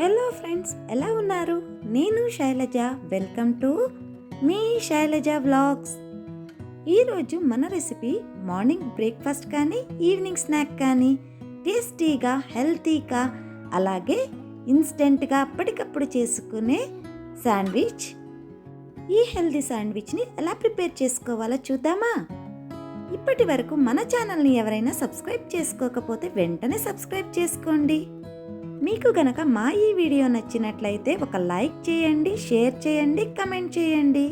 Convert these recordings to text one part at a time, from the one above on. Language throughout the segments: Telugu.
హలో ఫ్రెండ్స్, ఎలా ఉన్నారు? నేను శైలజ. వెల్కమ్ టు మీ శైలజ వ్లాగ్స్. ఈరోజు మన రెసిపీ మార్నింగ్ బ్రేక్ఫాస్ట్ కానీ ఈవినింగ్ స్నాక్ కానీ టేస్టీగా, హెల్తీగా, అలాగే ఇన్స్టెంట్గా అప్పటికప్పుడు చేసుకునే శాండ్విచ్. ఈ హెల్తీ శాండ్విచ్ని ఎలా ప్రిపేర్ చేసుకోవాలో చూద్దామా? ఇప్పటి వరకు మన ఛానల్ని ఎవరైనా సబ్స్క్రైబ్ చేసుకోకపోతే వెంటనే సబ్స్క్రైబ్ చేసుకోండి. మీకు గనక మా ఈ వీడియో నచ్చినట్లయితే ఒక లైక్ చేయండి, షేర్ చేయండి, కమెంట్ చేయండి.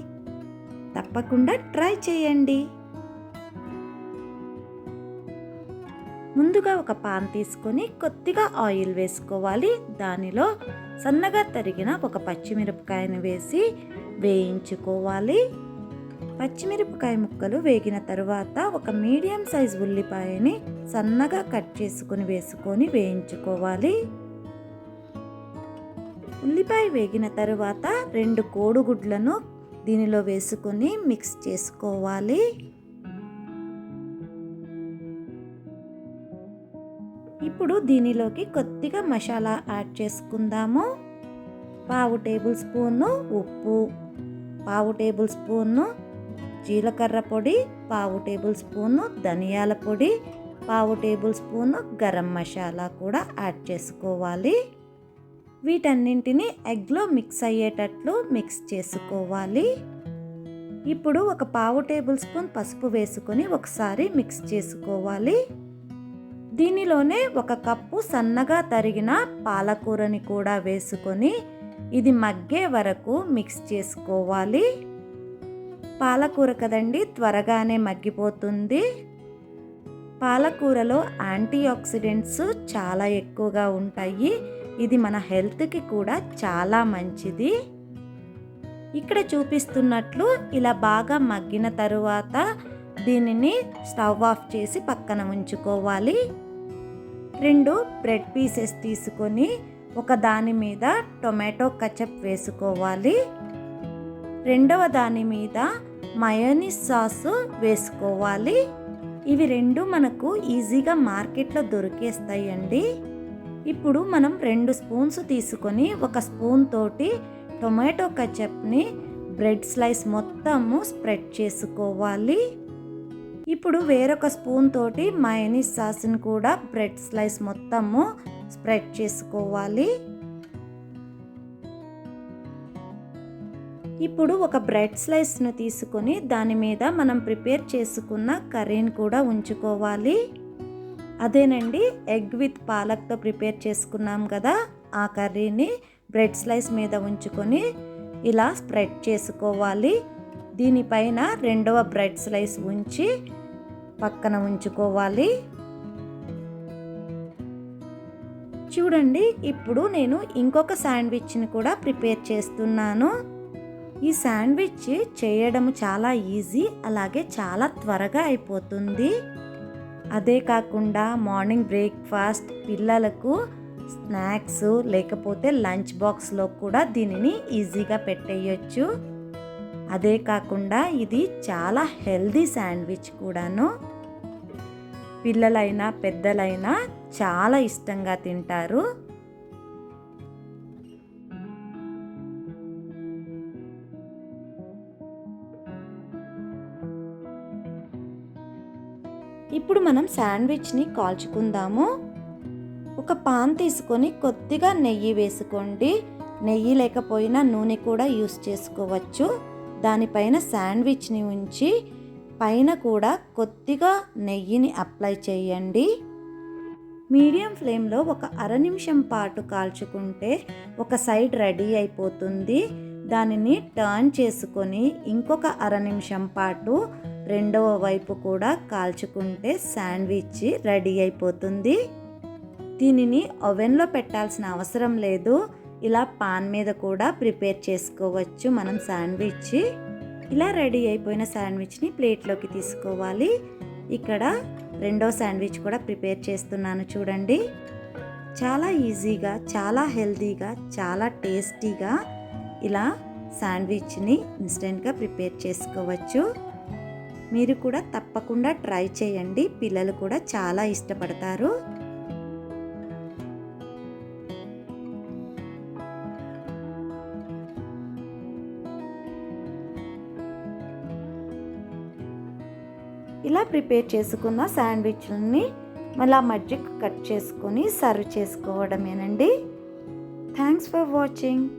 తప్పకుండా ట్రై చేయండి. ముందుగా ఒక పాన్ తీసుకొని కొద్దిగా ఆయిల్ వేసుకోవాలి. దానిలో సన్నగా తరిగిన ఒక పచ్చిమిరపకాయను వేసి వేయించుకోవాలి. పచ్చిమిరపకాయ ముక్కలు వేగిన తరువాత ఒక మీడియం సైజ్ ఉల్లిపాయని సన్నగా కట్ చేసుకొని వేసుకొని వేయించుకోవాలి. ఉల్లిపాయ వేగిన తరువాత 2 కోడిగుడ్లను దీనిలో వేసుకొని మిక్స్ చేసుకోవాలి. ఇప్పుడు దీనిలోకి కొద్దిగా మసాలా యాడ్ చేసుకుందాము. 1/2 టేబుల్ స్పూను ఉప్పు, 1/2 టేబుల్ స్పూను జీలకర్ర పొడి, 1/2 టేబుల్ స్పూను ధనియాల పొడి, 1/2 టేబుల్ స్పూను గరం మసాలా కూడా యాడ్ చేసుకోవాలి. వీటన్నింటినీ ఎగ్లో మిక్స్ అయ్యేటట్లు మిక్స్ చేసుకోవాలి. ఇప్పుడు ఒక 1/2 టేబుల్ స్పూన్ పసుపు వేసుకొని ఒకసారి మిక్స్ చేసుకోవాలి. దీనిలోనే 1 కప్పు సన్నగా తరిగిన పాలకూరని కూడా వేసుకొని ఇది మగ్గే వరకు మిక్స్ చేసుకోవాలి. పాలకూర కదండి, త్వరగానే మగ్గిపోతుంది. పాలకూరలో యాంటీ ఆక్సిడెంట్స్ చాలా ఎక్కువగా ఉంటాయి. ఇది మన హెల్త్కి కూడా చాలా మంచిది. ఇక్కడ చూపిస్తున్నట్లు ఇలా బాగా మగ్గిన తరువాత దీనిని స్టవ్ ఆఫ్ చేసి పక్కన ఉంచుకోవాలి. 2 బ్రెడ్ పీసెస్ తీసుకొని ఒక దాని మీద టొమాటో కచప్ వేసుకోవాలి. రెండవ దాని మీద మయోనీస్ సాస్ వేసుకోవాలి. ఇవి 2 మనకు ఈజీగా మార్కెట్లో దొరికేస్తాయండి. ఇప్పుడు మనం 2 స్పూన్స్ తీసుకొని 1 స్పూన్ తోటి టొమాటో కచప్ని బ్రెడ్ స్లైస్ మొత్తము స్ప్రెడ్ చేసుకోవాలి. ఇప్పుడు వేరొక స్పూన్ తోటి మయోనీస్ సాస్ని కూడా బ్రెడ్ స్లైస్ మొత్తము స్ప్రెడ్ చేసుకోవాలి. ఇప్పుడు ఒక బ్రెడ్ స్లైస్ను తీసుకొని దాని మీద మనం ప్రిపేర్ చేసుకున్న కర్రీని కూడా ఉంచుకోవాలి. అదేనండి, ఎగ్ విత్ పాలక్తో ప్రిపేర్ చేసుకున్నాం కదా, ఆ కర్రీని బ్రెడ్ స్లైస్ మీద ఉంచుకొని ఇలా స్ప్రెడ్ చేసుకోవాలి. దీనిపైన 2వ బ్రెడ్ స్లైస్ ఉంచి పక్కన ఉంచుకోవాలి. చూడండి, ఇప్పుడు నేను ఇంకొక శాండ్విచ్ని కూడా ప్రిపేర్ చేస్తున్నాను. ఈ శాండ్విచ్ చేయడం చాలా ఈజీ, అలాగే చాలా త్వరగా అయిపోతుంది. అదే కాకుండా మార్నింగ్ బ్రేక్ఫాస్ట్, పిల్లలకు స్నాక్స్, లేకపోతే లంచ్ బాక్స్లో కూడా దీనిని ఈజీగా పెట్టేయచ్చు. అదే కాకుండా ఇది చాలా హెల్దీ శాండ్విచ్ కూడాను. పిల్లలైనా పెద్దలైనా చాలా ఇష్టంగా తింటారు. ఇప్పుడు మనం శాండ్విచ్ని కాల్చుకుందాము. ఒక పాన్ తీసుకొని కొద్దిగా నెయ్యి వేసుకోండి. నెయ్యి లేకపోయినా నూనె కూడా యూస్ చేసుకోవచ్చు. దానిపైన శాండ్విచ్ని ఉంచి పైన కూడా కొద్దిగా నెయ్యిని అప్లై చేయండి. మీడియం ఫ్లేమ్లో ఒక 1/2 నిమిషం పాటు కాల్చుకుంటే ఒక సైడ్ రెడీ అయిపోతుంది. దానిని టర్న్ చేసుకొని ఇంకొక 1/2 నిమిషం పాటు రెండవ వైపు కూడా కాల్చుకుంటే శాండ్విచ్ రెడీ అయిపోతుంది. దీనిని ఓవెన్లో పెట్టాల్సిన అవసరం లేదు. ఇలా పాన్ మీద కూడా ప్రిపేర్ చేసుకోవచ్చు మనం శాండ్విచ్. ఇలా రెడీ అయిపోయిన శాండ్విచ్ని ప్లేట్లోకి తీసుకోవాలి. ఇక్కడ రెండో శాండ్విచ్ కూడా ప్రిపేర్ చేస్తున్నాను చూడండి. చాలా ఈజీగా, చాలా హెల్తీగా, చాలా టేస్టీగా ఇలా శాండ్విచ్ని ఇన్స్టెంట్గా ప్రిపేర్ చేసుకోవచ్చు. మీరు కూడా తప్పకుండా ట్రై చేయండి. పిల్లలు కూడా చాలా ఇష్టపడతారు. ఇలా ప్రిపేర్ చేసుకున్న శాండ్విచ్లని మళ్ళీ మధ్యకు కట్ చేసుకొని సర్వ్ చేసుకోవడమేనండి. Thanks for watching.